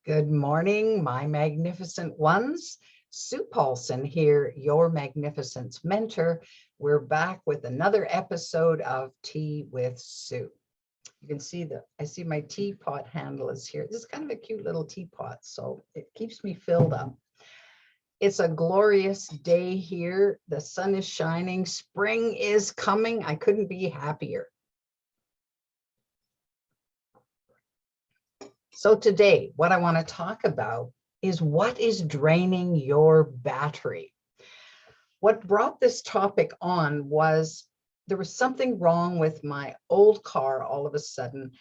Good morning, my magnificent ones. Sue Paulson here, your magnificence mentor. We're back with another episode of Tea with Sue. You can see I see my teapot handle is here. This is kind of a cute little teapot, so it keeps me filled up. It's a glorious day here. The sun is shining. Spring is coming. I couldn't be happier. So today, what I want to talk about is what is draining your battery. What brought this topic on was there was something wrong with my old car all of a sudden,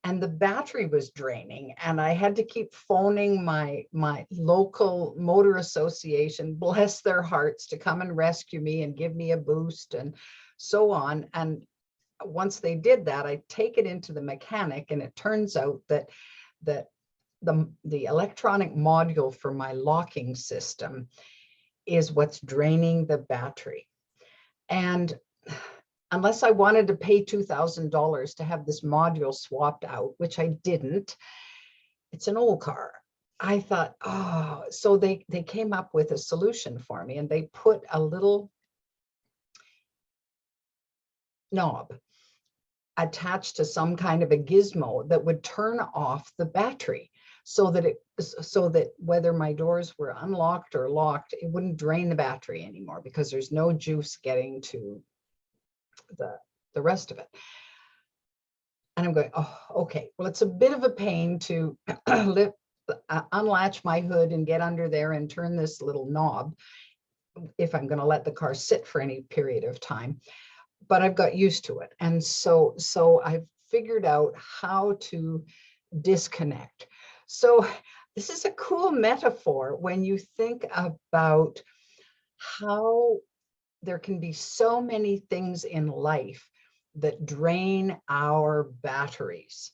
and the battery was draining, and I had to keep phoning my local motor association, bless their hearts, to come and rescue me and give me a boost and so on. And once they did that, I take it into the mechanic, and it turns out that the electronic module for my locking system is what's draining the battery. And unless I wanted to pay $2,000 to have this module swapped out, which I didn't, it's an old car. I thought, oh, so they came up with a solution for me, and they put a little knob attached to some kind of a gizmo that would turn off the battery so that whether my doors were unlocked or locked, it wouldn't drain the battery anymore because there's no juice getting to the rest of it. And I'm going, oh, okay, well, it's a bit of a pain to unlatch my hood and get under there and turn this little knob if I'm going to let the car sit for any period of time. But I've got used to it. And so I've figured out how to disconnect. So this is a cool metaphor when you think about how there can be so many things in life that drain our batteries,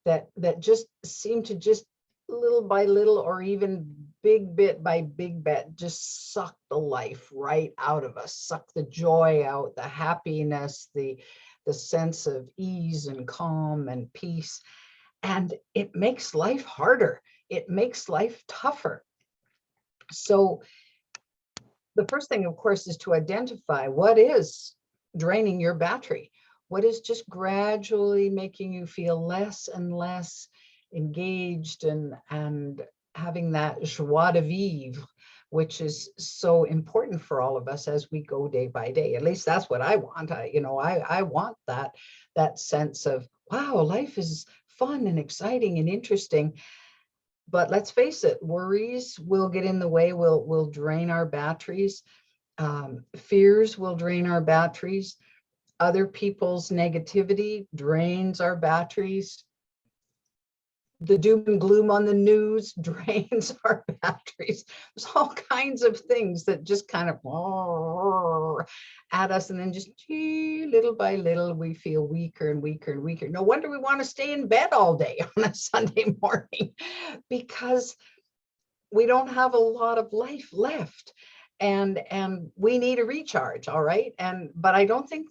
that just seem to just little by little, or even big bit by big bit, just suck the life right out of us, suck the joy out, the happiness, the sense of ease and calm and peace. And it makes life harder. It makes life tougher. So the first thing, of course, is to identify what is draining your battery. What is just gradually making you feel less and less engaged and having that joie de vivre, which is so important for all of us as we go day by day. At least that's what I want. I want that sense of, wow, life is fun and exciting and interesting. But let's face it, worries will get in the way, will drain our batteries. Fears will drain our batteries. Other people's negativity drains our batteries. The doom and gloom on the news drains our batteries. There's all kinds of things that just kind of at us, and then just little by little we feel weaker and weaker and weaker. No wonder we want to stay in bed all day on a Sunday morning, because we don't have a lot of life left, and we need a recharge. All right, but I don't think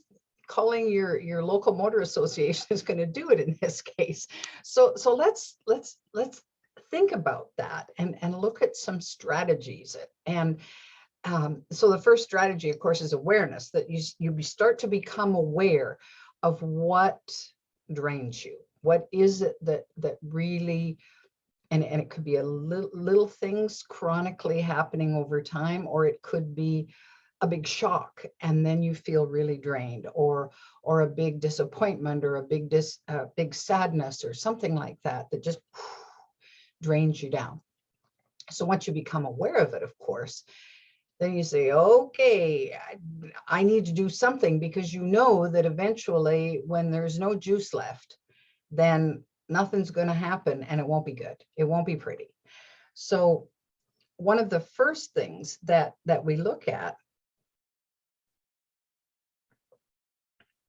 calling your local motor association is going to do it in this case. So let's think about that and look at some strategies. And so the first strategy, of course, is awareness, that you start to become aware of what drains you. What is it that really, and it could be a little things chronically happening over time, or it could be a big shock and then you feel really drained, or a big disappointment, or a big sadness or something like that just drains you down. So once you become aware of it, of course, then you say, okay, I need to do something, because you know that eventually when there's no juice left, then nothing's going to happen and it won't be good. It won't be pretty. So one of the first things that we look at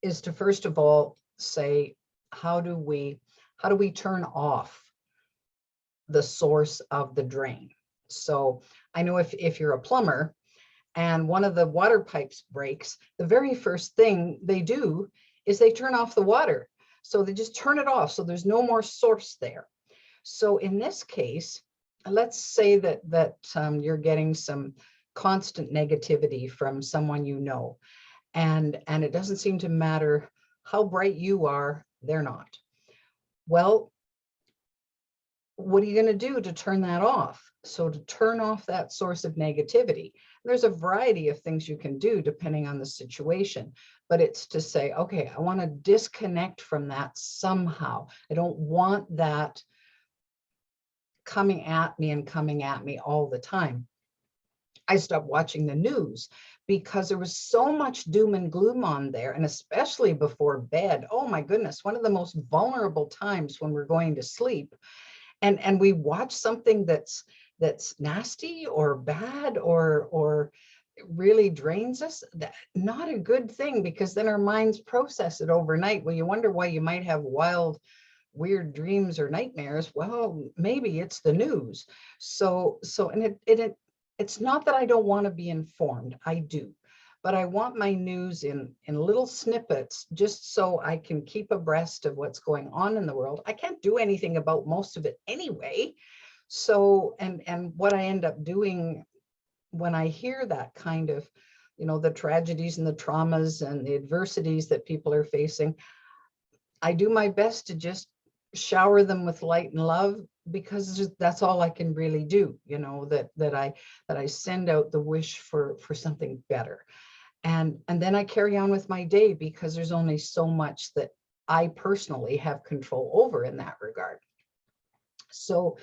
is to, first of all, say, how do we turn off the source of the drain? So I know if you're a plumber and one of the water pipes breaks, the very first thing they do is they turn off the water. So they just turn it off, so there's no more source there. So in this case, let's say that you're getting some constant negativity from someone you know, and it doesn't seem to matter how bright you are, they're not. Well, what are you going to do to turn that off? So to turn off that source of negativity, there's a variety of things you can do depending on the situation, but it's to say, okay, I want to disconnect from that somehow. I don't want that coming at me all the time. I stopped watching the news because there was so much doom and gloom on there, and especially before bed. Oh my goodness, one of the most vulnerable times when we're going to sleep. And we watch something that's nasty or bad or really drains us. Not a good thing, because then our minds process it overnight. Well, you wonder why you might have wild, weird dreams or nightmares. Well, maybe it's the news. And it's not that I don't want to be informed. I do. But I want my news in little snippets, just so I can keep abreast of what's going on in the world. I can't do anything about most of it anyway. So, and what I end up doing when I hear that kind of, the tragedies and the traumas and the adversities that people are facing, I do my best to just shower them with light and love, because that's all I can really do, that I send out the wish for something better. And then I carry on with my day, because there's only so much that I personally have control over in that regard. So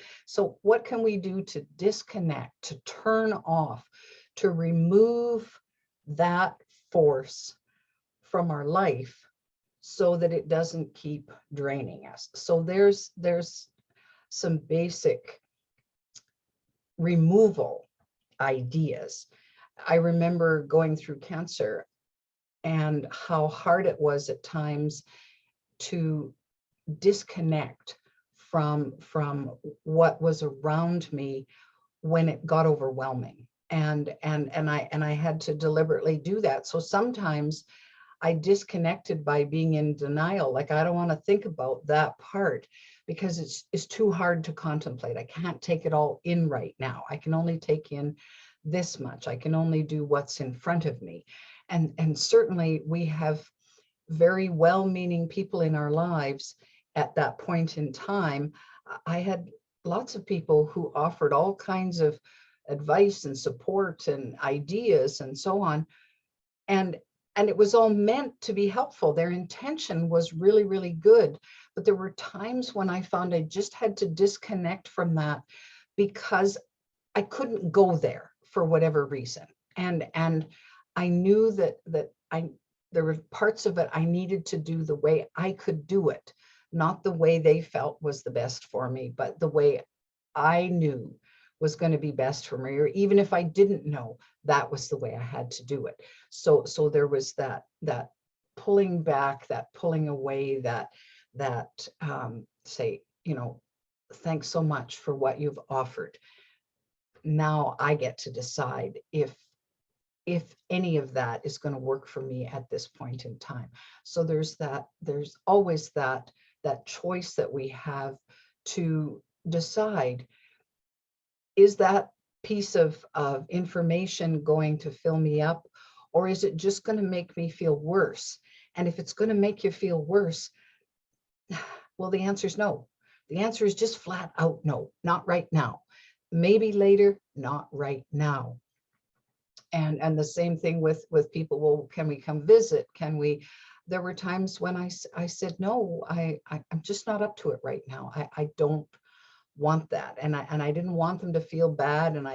what can we do to disconnect, to turn off, to remove that force from our life so that it doesn't keep draining us? So there's some basic removal ideas. I remember going through cancer and how hard it was at times to disconnect from what was around me when it got overwhelming. And I had to deliberately do that. So sometimes I disconnected by being in denial. Like, I don't want to think about that part because it's too hard to contemplate. I can't take it all in right now. I can only take in this much. I can only do what's in front of me. And certainly we have very well-meaning people in our lives at that point in time. I had lots of people who offered all kinds of advice and support and ideas and so on. And it was all meant to be helpful. Their intention was really, really good. But there were times when I found I just had to disconnect from that because I couldn't go there for whatever reason. And I knew that there were parts of it I needed to do the way I could do it, not the way they felt was the best for me, but the way I knew was going to be best for me, or even if I didn't know, that was the way I had to do it. So there was that pulling back, that pulling away, that say, thanks so much for what you've offered. Now I get to decide if any of that is going to work for me at this point in time. So there's always that choice that we have to decide, is that piece of information going to fill me up, or is it just going to make me feel worse? And if it's going to make you feel worse, well, the answer is no. The answer is just flat out no, not right now. Maybe later, not right now. And the same thing with people. Well, can we come visit? Can we? There were times when I said no. I'm just not up to it right now. I don't want that, and I didn't want them to feel bad, and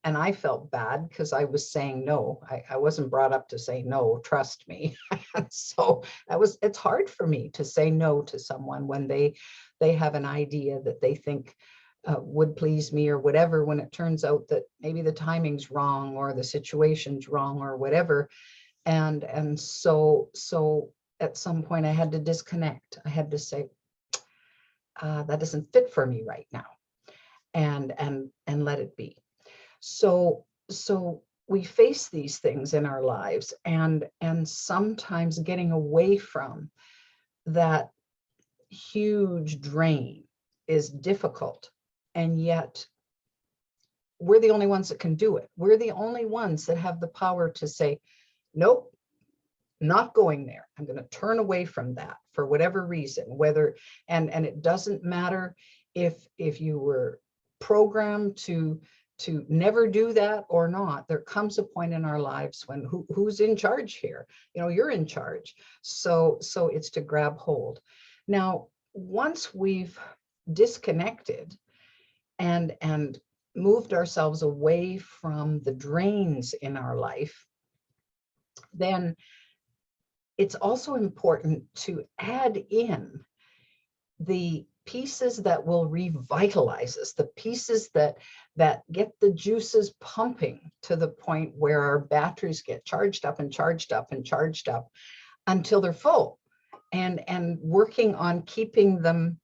I felt bad because I was saying no. I wasn't brought up to say no, trust me. So it's hard for me to say no to someone when they have an idea that they think would please me or whatever, when it turns out that maybe the timing's wrong or the situation's wrong or whatever. And so at some point I had to disconnect. I had to say, that doesn't fit for me right now, and let it be. So we face these things in our lives, and sometimes getting away from that huge drain is difficult, and yet we're the only ones that can do it. We're the only ones that have the power to say, nope, not going there. I'm going to turn away from that for whatever reason, whether, and it doesn't matter if you were programmed to never do that or not. There comes a point in our lives when who's in charge here? You know, you're in charge. So it's to grab hold. Now, once we've disconnected and moved ourselves away from the drains in our life, then it's also important to add in the pieces that will revitalize us, the pieces that get the juices pumping to the point where our batteries get charged up and charged up and charged up until they're full, and working on keeping them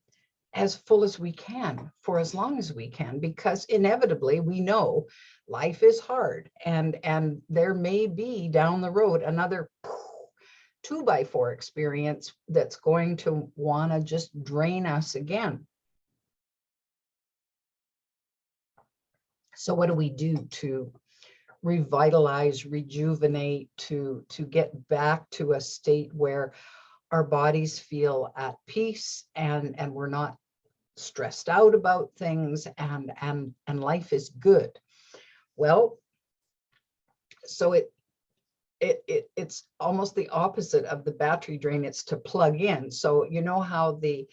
as full as we can for as long as we can, because inevitably we know life is hard, and there may be down the road another 2x4 experience that's going to want to just drain us again. So what do we do to revitalize, rejuvenate, to get back to a state where our bodies feel at peace and we're not stressed out about things, and life is good? Well, so it's almost the opposite of the battery drain. It's to plug in. So you know how the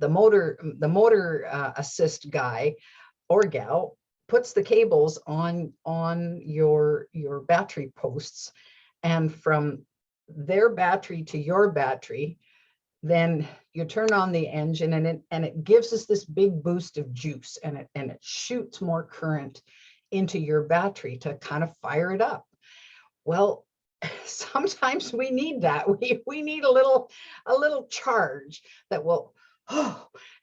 motor assist guy or gal puts the cables on your battery posts, and from their battery to your battery, then you turn on the engine, and it gives us this big boost of juice, and it shoots more current into your battery to kind of fire it up. Well, sometimes we need that. We need a little charge that will,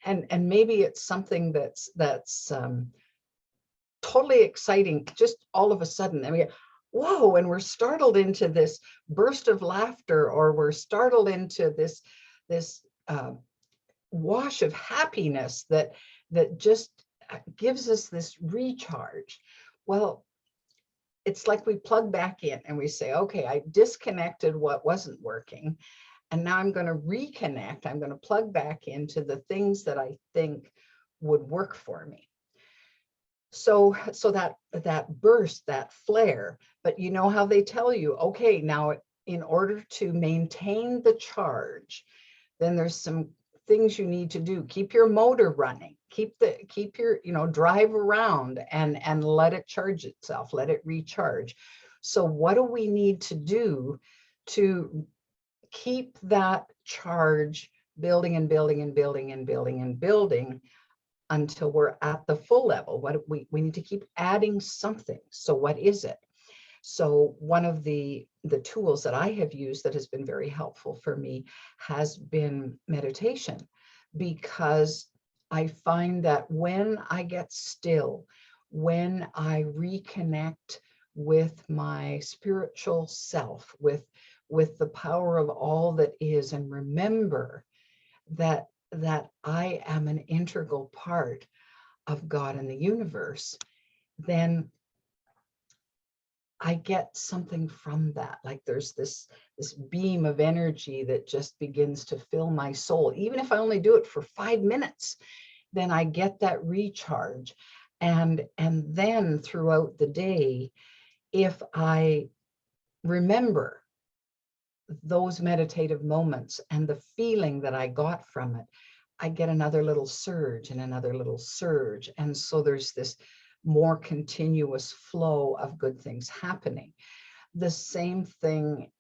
and maybe it's something that's totally exciting, just all of a sudden. I mean, whoa, and we're startled into this burst of laughter, or we're startled into this wash of happiness that just gives us this recharge. Well, it's like we plug back in and we say, okay, I disconnected what wasn't working, and now I'm going to reconnect. I'm going to plug back into the things that I think would work for me. So that burst, that flare, but you know how they tell you, okay, now in order to maintain the charge, then there's some things you need to do. Keep your motor running, keep your, drive around and let it charge itself, let it recharge. So what do we need to do to keep that charge building and building and building and building and building until we're at the full level? What we need to keep adding something. So what is it? So one of the tools that I have used that has been very helpful for me has been meditation, because I find that when I get still, when I reconnect with my spiritual self, with the power of all that is, and remember that I am an integral part of God and the universe, then I get something from that. Like there's this beam of energy that just begins to fill my soul. Even if I only do it for 5 minutes, then I get that recharge. And then throughout the day, if I remember those meditative moments and the feeling that I got from it, I get another little surge and another little surge. And so there's this more continuous flow of good things happening. The same thing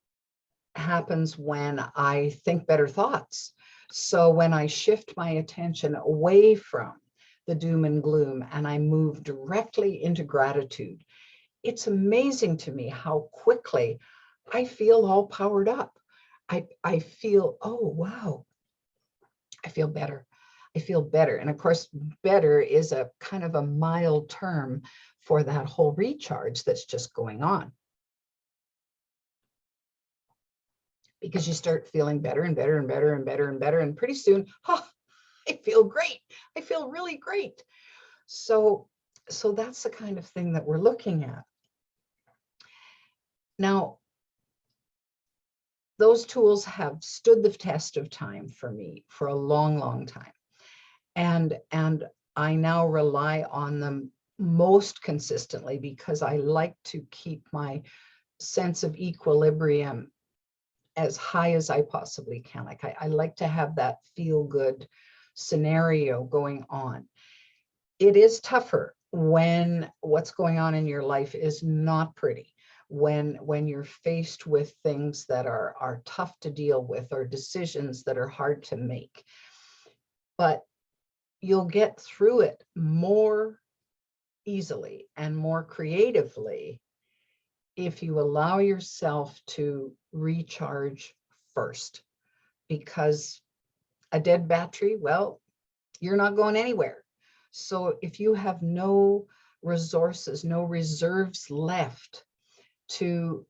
happens when I think better thoughts. So when I shift my attention away from the doom and gloom and I move directly into gratitude, it's amazing to me how quickly I feel all powered up. I feel, oh, wow, I feel better. I feel better. And of course, better is a kind of a mild term for that whole recharge that's just going on. because you start feeling better and better and better and better and better. And pretty soon, oh, I feel great. I feel really great. So that's the kind of thing that we're looking at. Now, those tools have stood the test of time for me for a long, long time. And I now rely on them most consistently because I like to keep my sense of equilibrium as high as I possibly can. Like I like to have that feel good scenario going on. It is tougher when what's going on in your life is not pretty, when you're faced with things that are tough to deal with or decisions that are hard to make. But you'll get through it more easily and more creatively if you allow yourself to recharge first, because a dead battery, well, you're not going anywhere. So if you have no resources, no reserves left to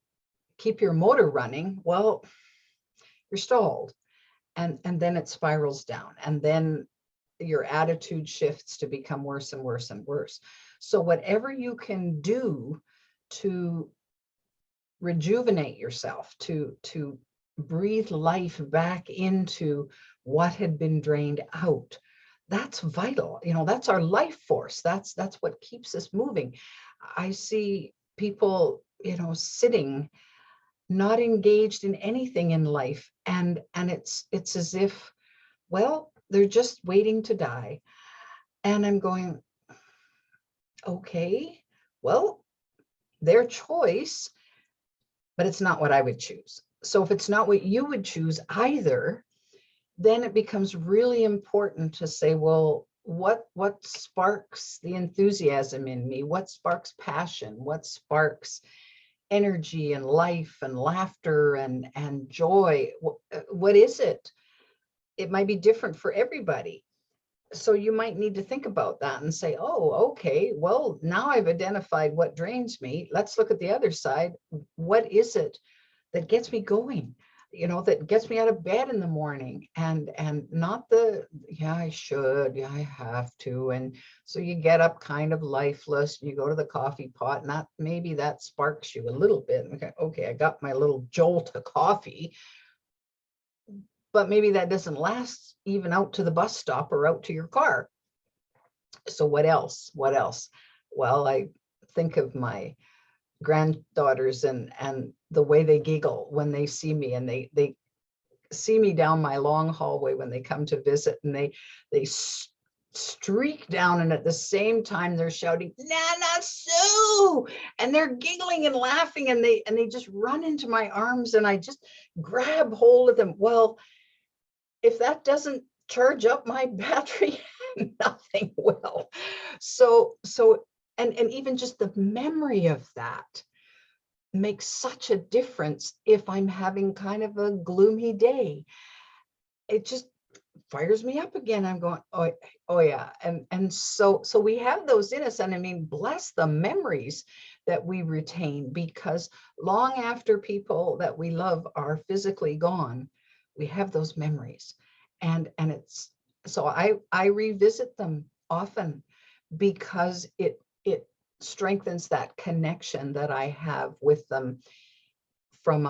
keep your motor running, well, you're stalled. And then it spirals down. And then your attitude shifts to become worse and worse and worse. So whatever you can do to rejuvenate yourself, to breathe life back into what had been drained out, that's vital. That's our life force. That's what keeps us moving. I see people, sitting, not engaged in anything in life, and it's as if, well, they're just waiting to die. And I'm going, okay, well, their choice, but it's not what I would choose. So if it's not what you would choose either, then it becomes really important to say, well, what sparks the enthusiasm in me? What sparks passion? What sparks energy and life and laughter and joy? What is it? It might be different for everybody. So you might need to think about that and say, oh, okay, well, now I've identified what drains me. Let's look at the other side. What is it that gets me going? That gets me out of bed in the morning, and not the, yeah, I should, yeah, I have to. And so you get up kind of lifeless, and you go to the coffee pot, and maybe that sparks you a little bit. Okay, I got my little jolt of coffee, but maybe that doesn't last even out to the bus stop or out to your car. So what else? Well, I think of my granddaughters and the way they giggle when they see me, and they see me down my long hallway when they come to visit, and they streak down, and at the same time they're shouting, "Nana Sue!" and they're giggling and laughing, and they just run into my arms, and I just grab hold of them. Well, if that doesn't charge up my battery, nothing will. So and even just the memory of that makes such a difference. If I'm having kind of a gloomy day, it just fires me up again. I'm going, oh yeah. And so we have those in us. And I mean, bless the memories that we retain, because long after people that we love are physically gone, we have those memories. And it's, so I revisit them often, because it strengthens that connection that I have with them from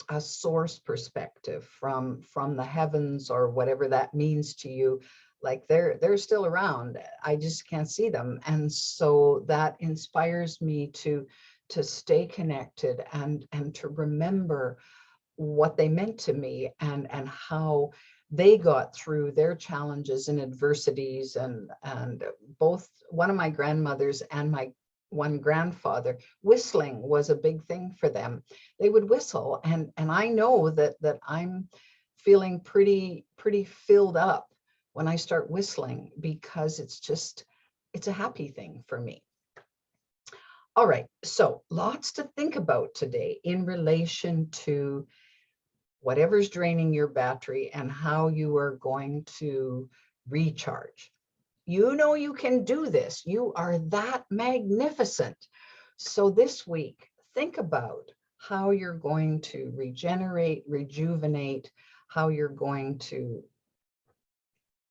a source perspective, from the heavens, or whatever that means to you. Like they're still around, I just can't see them. And so that inspires me to stay connected and to remember what they meant to me, and how they got through their challenges and adversities. And both one of my grandmothers and my one grandfather, whistling was a big thing for them. They would whistle, and I know that I'm feeling pretty filled up when I start whistling, because it's a happy thing for me. All right, so lots to think about today in relation to whatever's draining your battery and how you are going to recharge. You can do this. You are that magnificent. So this week, think about how you're going to regenerate, rejuvenate, how you're going to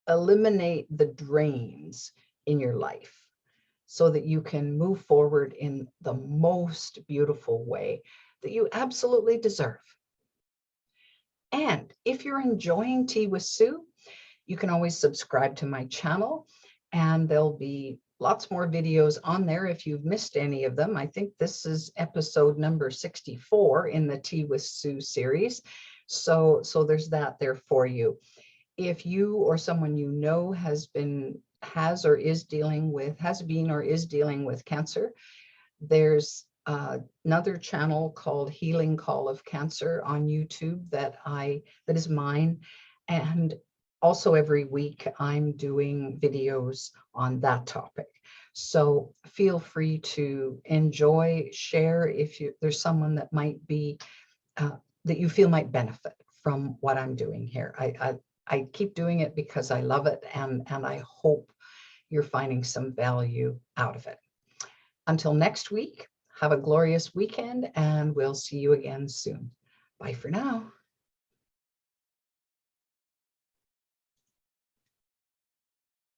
eliminate the drains in your life so that you can move forward in the most beautiful way that you absolutely deserve. And if you're enjoying Tea with Sue, you can always subscribe to my channel, and there'll be lots more videos on there if you've missed any of them. I think this is episode number 64 in the Tea with Sue series. So there's that there for you. If you or someone you know has been or is dealing with cancer, there's another channel called Healing Call of Cancer on YouTube that is mine. And also every week I'm doing videos on that topic. So feel free to enjoy, share if there's someone that might be, that you feel might benefit from what I'm doing here. I keep doing it because I love it, and I hope you're finding some value out of it. Until next week, have a glorious weekend, and we'll see you again soon. Bye for now.